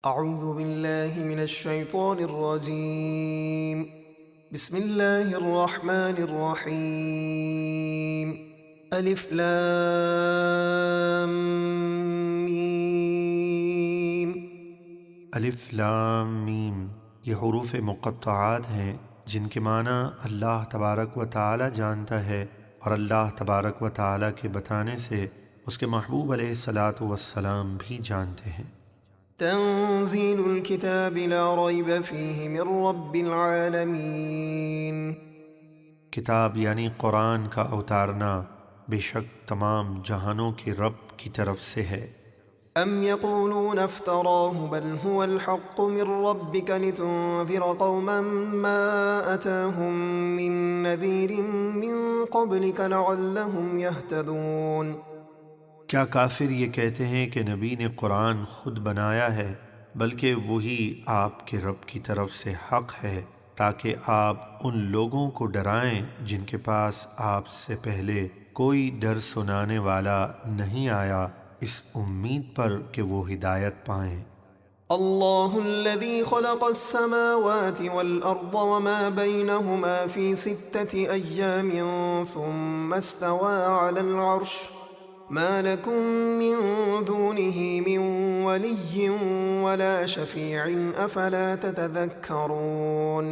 اعوذ باللہ من الشیطان الرجیم بسم اللہ الرحمن الرحیم الف لام میم۔ الف لام میم، یہ حروف مقطعات ہیں جن کے معنی اللہ تبارک و تعالی جانتا ہے، اور اللہ تبارک و تعالی کے بتانے سے اس کے محبوب علیہ الصلاۃ والسلام بھی جانتے ہیں۔ تنزیل الکتاب لا ریب فیہ من رب العالمین۔ کتاب یعنی قرآن کا اتارنا بے شک تمام جہانوں کے رب کی طرف سے ہے۔ ام یقولون افتراہ بل هو الحق من ربک لتنذر قوما ما اتاهم من نذیر من قبلک لعلهم یہتدون۔ کیا کافر یہ کہتے ہیں کہ نبی نے قرآن خود بنایا ہے؟ بلکہ وہی آپ کے رب کی طرف سے حق ہے، تاکہ آپ ان لوگوں کو ڈرائیں جن کے پاس آپ سے پہلے کوئی ڈر سنانے والا نہیں آیا، اس امید پر کہ وہ ہدایت پائیں۔ اللہ الذي خلق السماوات والأرض وما بينهما في 6 أيام ثم استوى على العرش ما لكم من دونه من ولي ولا شفيع أفلا تتذكرون۔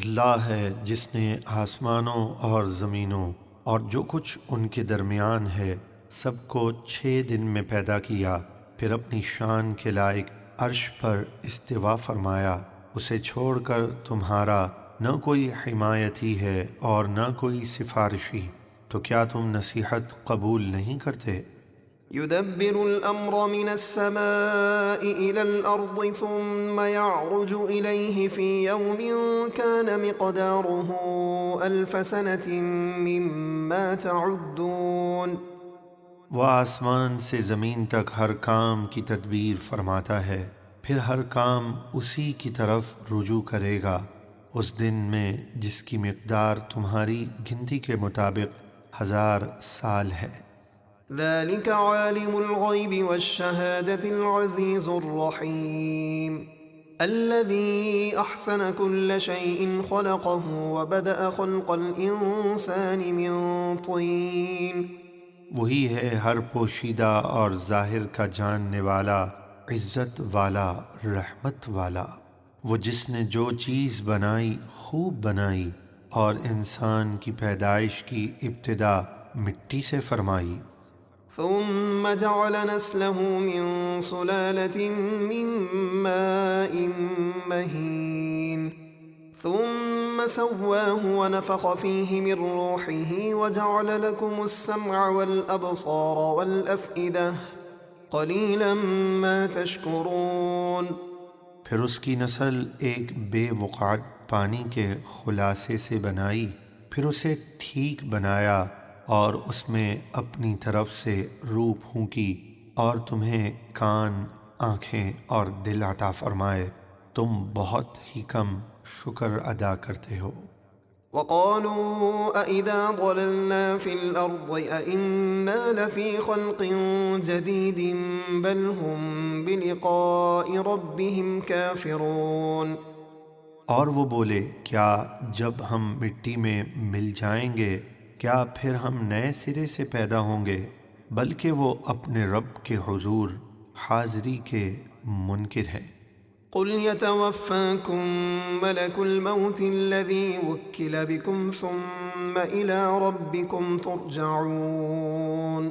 اللہ ہے جس نے آسمانوں اور زمینوں اور جو کچھ ان کے درمیان ہے سب کو 6 دن میں پیدا کیا، پھر اپنی شان کے لائق عرش پر استوا فرمایا۔ اسے چھوڑ کر تمہارا نہ کوئی حمایتی ہے اور نہ کوئی سفارشی، تو کیا تم نصیحت قبول نہیں کرتے؟ يدبر الأمر من السماء إلى الأرض ثم يعرج إليه في يوم كان مقداره 1000 سنة مما تعدون۔ وہ آسمان سے زمین تک ہر کام کی تدبیر فرماتا ہے، پھر ہر کام اسی کی طرف رجوع کرے گا اس دن میں جس کی مقدار تمہاری گنتی کے مطابق 1000 سال ہے۔ ذلك عالم الغيب والشهادة العزيز الرحيم الذي أحسن كل شيء خلقه وبدأ خلق الإنسان من طين۔ وہی ہے ہر پوشیدہ اور ظاہر کا جاننے والا، عزت والا، رحمت والا، وہ جس نے جو چیز بنائی خوب بنائی، اور انسان کی پیدائش کی ابتدا مٹی سے فرمائی۔ ثم جعل نسله من سلالة من ماء مهين ثم سواه ونفخ فيه من روحه وجعل لكم السمع والأبصار والأفئدة قليلا ما تشكرون۔ پھر اس کی نسل ایک بے وقعت پانی کے خلاصے سے بنائی، پھر اسے ٹھیک بنایا اور اس میں اپنی طرف سے روح پھونکی، اور تمہیں کان، آنکھیں اور دل عطا فرمائے، تم بہت ہی کم شکر ادا کرتے ہو۔ وقالوا أَإِذَا ضَلَلْنَا فِي الْأَرْضِ أَإِنَّا لَفِي خَلْقٍ جَدِيدٍ بَلْ هُمْ بِلِقَاءِ رَبِّهِمْ كَافِرُونَ۔ اور وہ بولے، کیا جب ہم مٹی میں مل جائیں گے کیا پھر ہم نئے سرے سے پیدا ہوں گے؟ بلکہ وہ اپنے رب کے حضور حاضری کے منکر ہے۔ قل يتوفاكم ملك الموت الذي وكل بكم ثم إلى ربكم ترجعون۔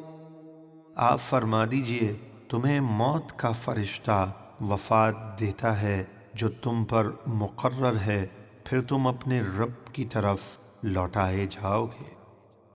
آپ فرما دیجئے، تمہیں موت کا فرشتہ وفات دیتا ہے جو تم پر مقرر ہے، پھر تم اپنے رب کی طرف لوٹائے جاؤ گے۔